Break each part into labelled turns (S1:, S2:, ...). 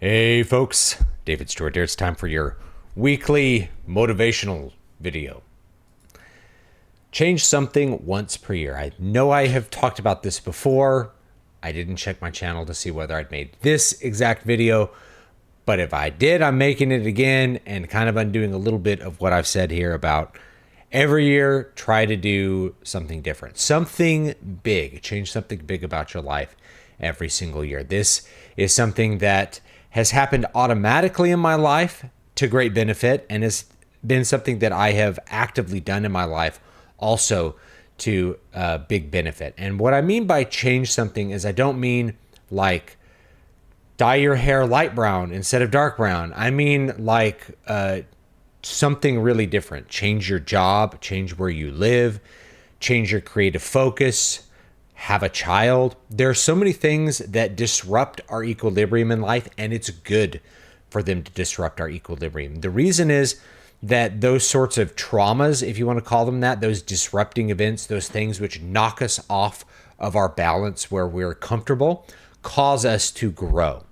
S1: Hey folks, David Stewart here. It's time for your weekly motivational video. Change something once per year. I know I have talked about this before. I didn't check my channel to see whether I'd made this exact video, but if I did, I'm making it again and kind of undoing a little bit of what I've said here about every year, try to do something different, something big, change something big about your life every single year. This is something that has happened automatically in my life to great benefit and has been something that I have actively done in my life also to big benefit. And what I mean by change something is I don't mean like dye your hair light brown instead of dark brown. I mean like something really different. Change your job, change where you live, change your creative focus, have a child. There are so many things that disrupt our equilibrium in life, and it's good for them to disrupt our equilibrium. The reason is that those sorts of traumas, if you want to call them that, those disrupting events, those things which knock us off of our balance where we're comfortable, cause us to grow.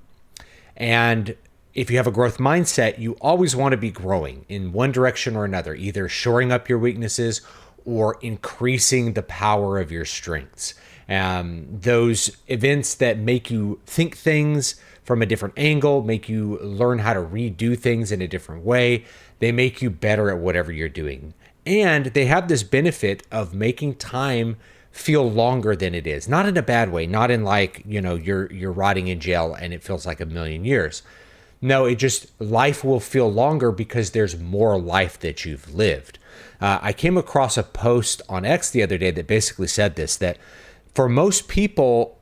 S1: And if you have a growth mindset, you always want to be growing in one direction or another, either shoring up your weaknesses or increasing the power of your strengths. Those events that make you think things from a different angle, make you learn how to redo things in a different way. They make you better at whatever you're doing. And they have this benefit of making time feel longer than it is. Not in a bad way, not in like, you're rotting in jail and it feels like a million years. No, it just, life will feel longer because there's more life that you've lived. I came across a post on X the other day that basically said this, that for most people,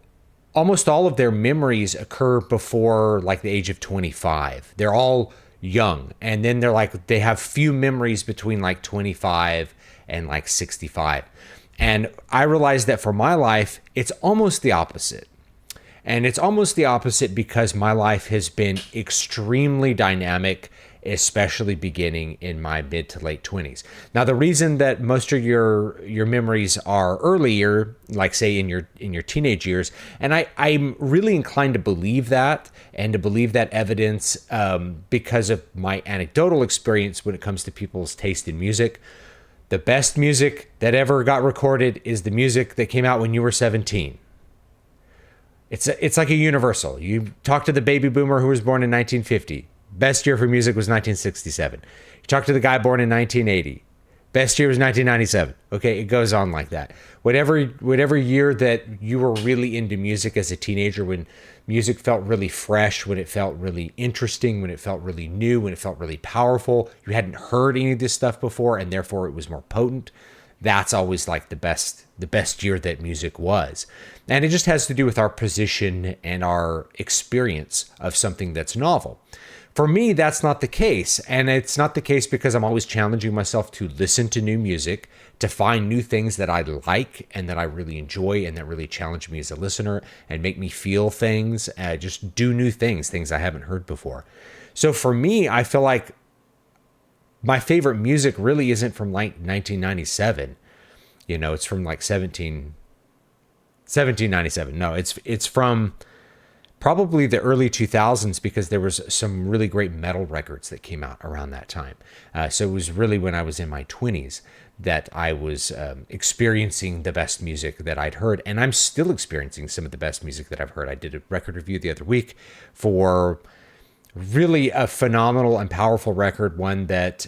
S1: almost all of their memories occur before like the age of 25. They're all young. And then they have few memories between like 25 and like 65. And I realized that for my life, it's almost the opposite. And it's almost the opposite because my life has been extremely dynamic, especially beginning in my mid to late 20s. Now, the reason that most of your memories are earlier, like say in your teenage years, and I'm really inclined to believe that and to believe that evidence because of my anecdotal experience when it comes to people's taste in music. The best music that ever got recorded is the music that came out when you were 17. It's like a universal. You talk to the baby boomer who was born in 1950. Best year for music was 1967. You talk to the guy born in 1980. Best year was 1997. Okay, it goes on like that. Whatever year that you were really into music as a teenager, when music felt really fresh, when it felt really interesting, when it felt really new, when it felt really powerful, you hadn't heard any of this stuff before, and therefore it was more potent. That's always like the best year that music was. And it just has to do with our position and our experience of something that's novel. For me, that's not the case. And it's not the case because I'm always challenging myself to listen to new music, to find new things that I like and that I really enjoy and that really challenge me as a listener and make me feel things, just do new things I haven't heard before. So for me, I feel like my favorite music really isn't from like 1997. It's from like 1797. No, it's from probably the early 2000s because there was some really great metal records that came out around that time. So it was really when I was in my 20s that I was experiencing the best music that I'd heard. And I'm still experiencing some of the best music that I've heard. I did a record review the other week for really a phenomenal and powerful record, one that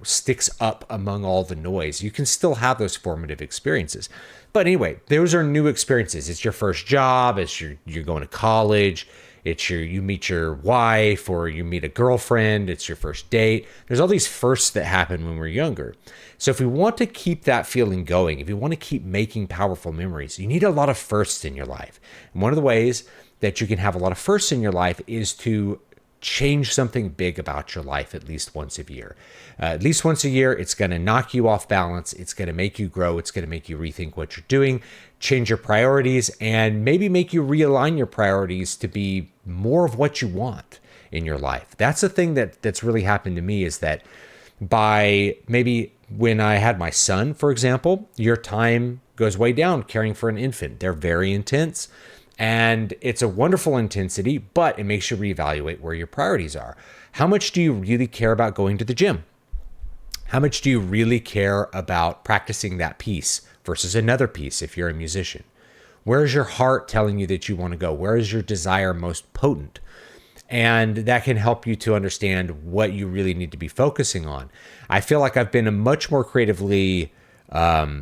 S1: sticks up among all the noise. You can still have those formative experiences, but anyway, those are new experiences. It's your first job. You're going to college. You meet your wife or you meet a girlfriend. It's your first date. There's all these firsts that happen when we're younger. So if we want to keep that feeling going, if you want to keep making powerful memories, you need a lot of firsts in your life. And one of the ways that you can have a lot of firsts in your life is to change something big about your life at least once a year. At least once a year, it's going to knock you off balance. It's going to make you grow. It's going to make you rethink what you're doing, change your priorities, and maybe make you realign your priorities to be more of what you want in your life. That's the thing that's really happened to me, is that by maybe when I had my son, for example, your time goes way down caring for an infant. They're very intense. And it's a wonderful intensity, but it makes you reevaluate where your priorities are. How much do you really care about going to the gym? How much do you really care about practicing that piece versus another piece if you're a musician? Where is your heart telling you that you want to go? Where is your desire most potent? And that can help you to understand what you really need to be focusing on. I feel like I've been a much more creatively, much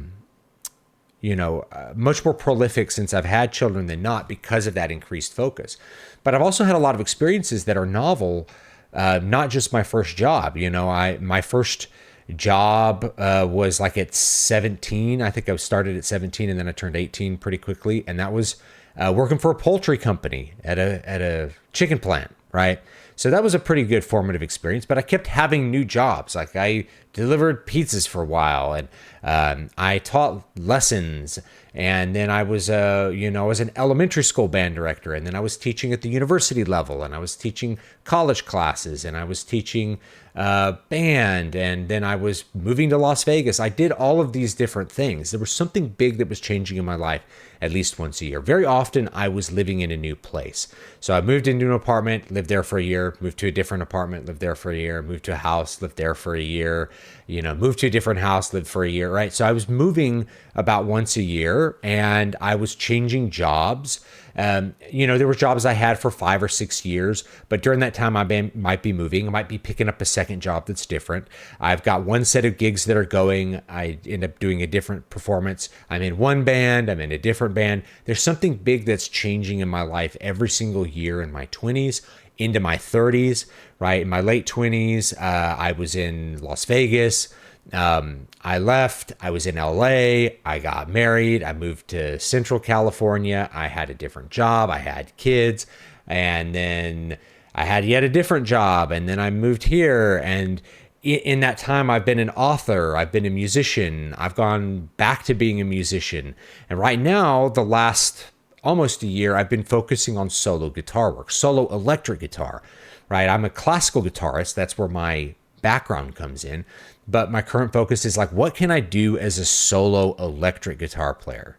S1: more prolific since I've had children than not because of that increased focus. But I've also had a lot of experiences that are novel, not just my first job. My first job was like at 17. I think I started at 17 and then I turned 18 pretty quickly. And that was working for a poultry company at a chicken plant, right? So that was a pretty good formative experience, but I kept having new jobs. Like I delivered pizzas for a while, and I taught lessons, and then I was an elementary school band director, and then I was teaching at the university level, and I was teaching college classes, and I was teaching band, and then I was moving to Las Vegas. I did all of these different things. There was something big that was changing in my life at least once a year. Very often I was living in a new place. So I moved into an apartment, lived there for a year, moved to a different apartment, lived there for a year, moved to a house, lived there for a year, moved to a different house, lived for a year, right? So I was moving about once a year and I was changing jobs. There were jobs I had for 5 or 6 years, but during that time I might be moving. I might be picking up a second job that's different. I've got one set of gigs that are going. I end up doing a different performance. I'm in one band. I'm in a different band. There's something big that's changing in my life every single year in my 20s into my 30s, right? In my late 20s, I was in Las Vegas. I left, I was in LA, I got married, I moved to Central California, I had a different job, I had kids, and then I had yet a different job, and then I moved here, and in that time I've been an author, I've been a musician, I've gone back to being a musician, and right now, the last almost a year, I've been focusing on solo guitar work, solo electric guitar, right? I'm a classical guitarist, that's where my background comes in. But my current focus is like, what can I do as a solo electric guitar player,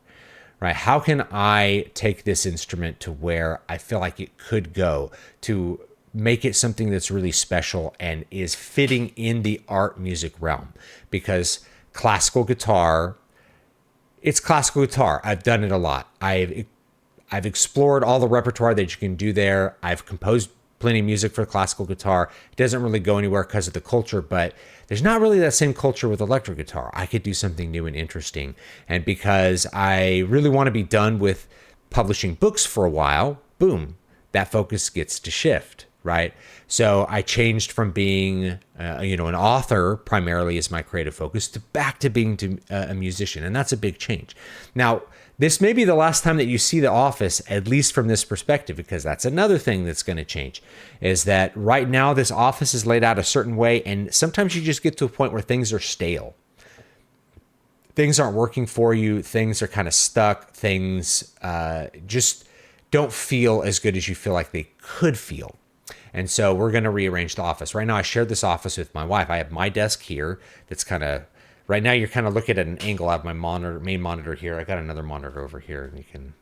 S1: right? How can I take this instrument to where I feel like it could go to make it something that's really special and is fitting in the art music realm? Because classical guitar, it's classical guitar. I've done it a lot. I've explored all the repertoire that you can do there. I've composed plenty of music for classical guitar. It doesn't really go anywhere because of the culture, but there's not really that same culture with electric guitar. I could do something new and interesting. And because I really want to be done with publishing books for a while, boom, that focus gets to shift, right? So I changed from being, an author primarily as my creative focus to back to being a musician. And that's a big change. Now, this may be the last time that you see The Office, at least from this perspective, because that's another thing that's going to change, is that right now this office is laid out a certain way, and sometimes you just get to a point where things are stale. Things aren't working for you. Things are kind of stuck. Things just don't feel as good as you feel like they could feel. And so we're going to rearrange the office. Right now I shared this office with my wife. I have my desk here that's kind of, right now you're kind of looking at an angle out of my main monitor here. I got another monitor over here and you can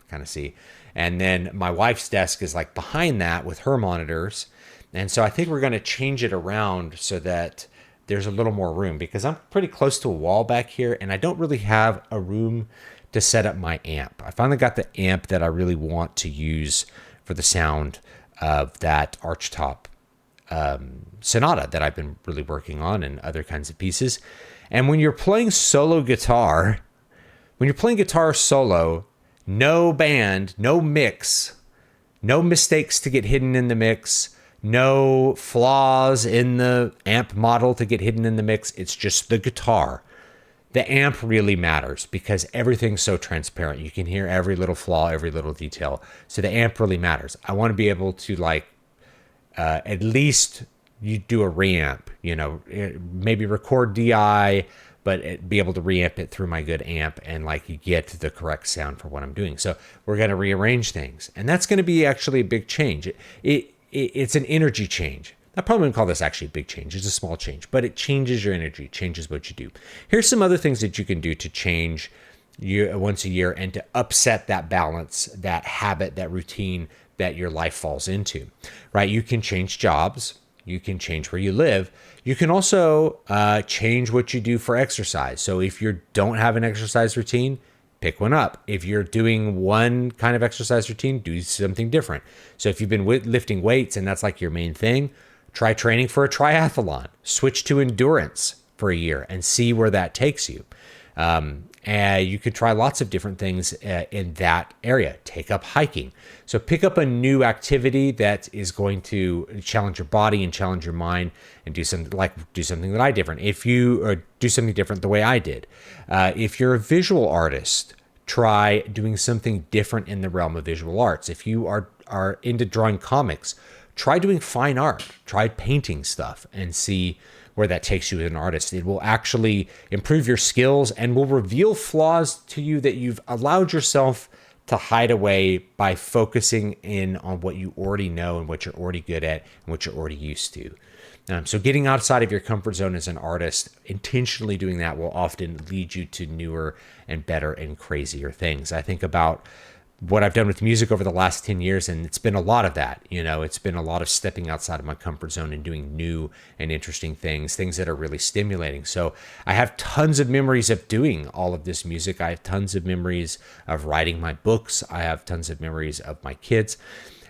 S1: kind of see. And then my wife's desk is like behind that with her monitors. And so I think we're going to change it around so that there's a little more room, because I'm pretty close to a wall back here and I don't really have a room to set up my amp. I finally got the amp that I really want to use for the sound of that archtop sonata that I've been really working on and other kinds of pieces. And when you're playing solo guitar, when you're playing guitar solo, no band, no mix, no mistakes to get hidden in the mix, no flaws in the amp model to get hidden in the mix. It's just the guitar. The amp really matters because everything's so transparent. You can hear every little flaw, every little detail. So the amp really matters. I want to be able to at least you do a reamp, maybe record DI, but be able to reamp it through my good amp and you get the correct sound for what I'm doing. So we're going to rearrange things, and that's going to be actually a big change. It's an energy change. I probably wouldn't call this actually a big change. It's a small change, but it changes your energy, changes what you do. Here's some other things that you can do to change once a year, and to upset that balance, that habit, that routine that your life falls into, right? You can change jobs. You can change where you live. You can also change what you do for exercise. So if you don't have an exercise routine, pick one up. If you're doing one kind of exercise routine, do something different. So if you've been lifting weights and that's like your main thing, try training for a triathlon. Switch to endurance for a year and see where that takes you. And you could try lots of different things in that area. Take up hiking. So pick up a new activity that is going to challenge your body and challenge your mind, and do something that I different. If you do something different the way I did. If you're a visual artist, try doing something different in the realm of visual arts. If you are into drawing comics, try doing fine art. Try painting stuff and see where that takes you as an artist. It will actually improve your skills and will reveal flaws to you that you've allowed yourself to hide away by focusing in on what you already know and what you're already good at and what you're already used to. So getting outside of your comfort zone as an artist, intentionally doing that, will often lead you to newer and better and crazier things. I think about what I've done with music over the last 10 years, and it's been a lot of that. It's been a lot of stepping outside of my comfort zone and doing new and interesting things that are really stimulating. So I have tons of memories of doing all of this music. I have tons of memories of writing my books. I have tons of memories of my kids.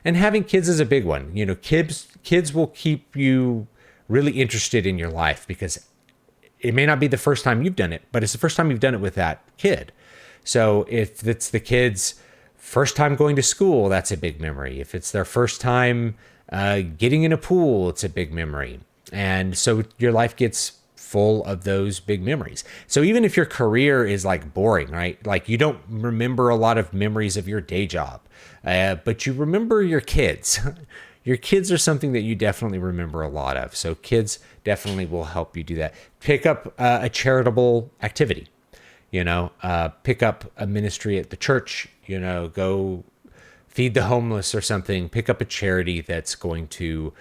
S1: And having kids is a big one. Kids will keep you really interested in your life, because it may not be the first time you've done it, but it's the first time you've done it with that kid. So if it's the kids' first time going to school, that's a big memory. If it's their first time getting in a pool, it's a big memory. And so your life gets full of those big memories. So even if your career is like boring, right? Like you don't remember a lot of memories of your day job, but you remember your kids. Your kids are something that you definitely remember a lot of. So kids definitely will help you do that. Pick up a charitable activity. Pick up a ministry at the church, go feed the homeless or something. Pick up a charity that's going to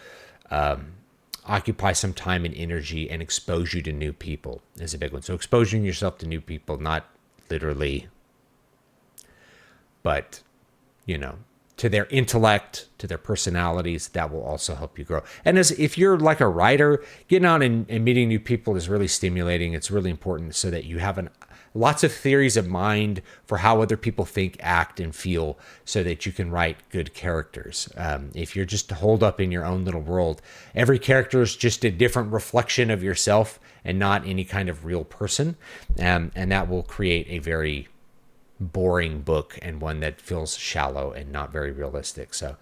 S1: occupy some time and energy and expose you to new people is a big one. So exposing yourself to new people, not literally, but, to their intellect, to their personalities, that will also help you grow. And if you're like a writer, getting out and meeting new people is really stimulating. It's really important so that you have lots of theories of mind for how other people think, act, and feel, so that you can write good characters. If you're just holed up in your own little world, every character is just a different reflection of yourself and not any kind of real person. And that will create a very boring book, and one that feels shallow and not very realistic. So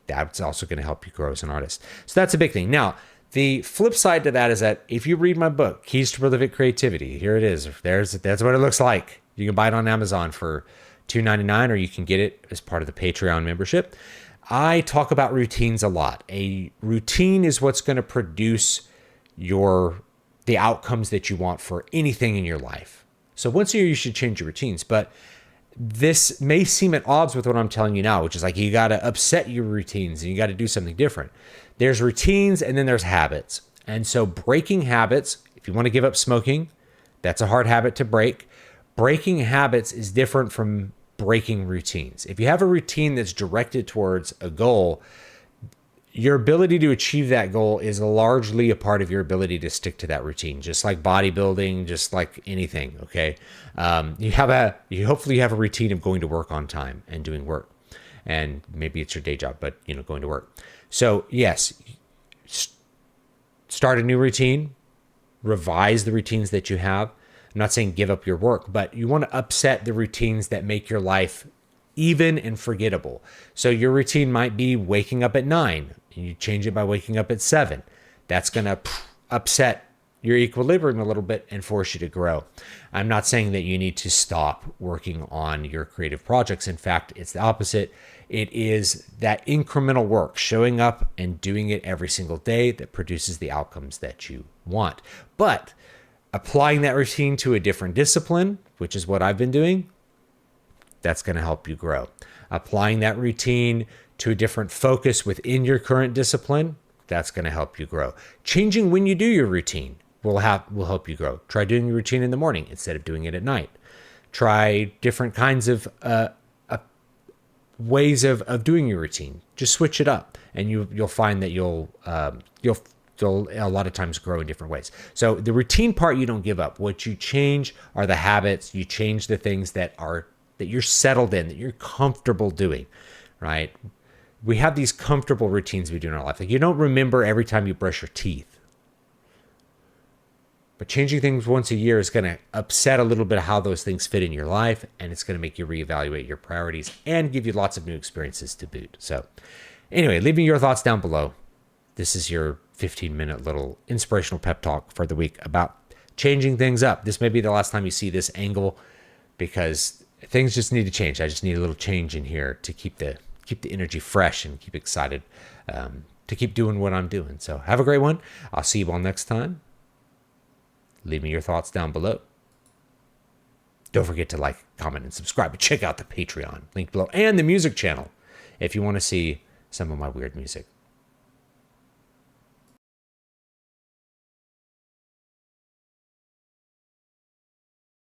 S1: that's also going to help you grow as an artist. So that's a big thing. Now, the flip side to that is that if you read my book, Keys to Prolific Creativity, here it is. That's what it looks like. You can buy it on Amazon for $2.99, or you can get it as part of the Patreon membership. I talk about routines a lot. A routine is what's going to produce the outcomes that you want for anything in your life. So once a year, you should change your routines. But this may seem at odds with what I'm telling you now, which is like you got to upset your routines and you got to do something different. There's routines and then there's habits. And so breaking habits, if you want to give up smoking, that's a hard habit to break. Breaking habits is different from breaking routines. If you have a routine that's directed towards a goal, your ability to achieve that goal is largely a part of your ability to stick to that routine, just like bodybuilding, just like anything. Okay. Hopefully you have a routine of going to work on time and doing work, and maybe it's your day job, but going to work. So yes, start a new routine, revise the routines that you have. I'm not saying give up your work, but you want to upset the routines that make your life even and forgettable. So your routine might be waking up at 9, and you change it by waking up at 7. That's going to upset your equilibrium a little bit and force you to grow. I'm not saying that you need to stop working on your creative projects. In fact, it's the opposite. It is that incremental work, showing up and doing it every single day, that produces the outcomes that you want. But applying that routine to a different discipline, which is what I've been doing, that's going to help you grow. Applying that routine to a different focus within your current discipline, that's going to help you grow. Changing when you do your routine will help you grow. Try doing your routine in the morning instead of doing it at night. Try different kinds of ways of doing your routine. Just switch it up, and you'll find that you'll a lot of times grow in different ways. So the routine part you don't give up. What you change are the habits. You change the things that you're settled in, that you're comfortable doing, right? We have these comfortable routines we do in our life. Like you don't remember every time you brush your teeth. But changing things once a year is going to upset a little bit of how those things fit in your life, and it's going to make you reevaluate your priorities and give you lots of new experiences to boot. So anyway, leave me your thoughts down below. This is your 15-minute little inspirational pep talk for the week about changing things up. This may be the last time you see this angle because things just need to change. I just need a little change in here to keep the energy fresh and keep excited to keep doing what I'm doing. So have a great one. I'll see you all next time. Leave me your thoughts down below. Don't forget to like, comment, and subscribe. Check out the Patreon link below and the music channel if you want to see some of my weird music.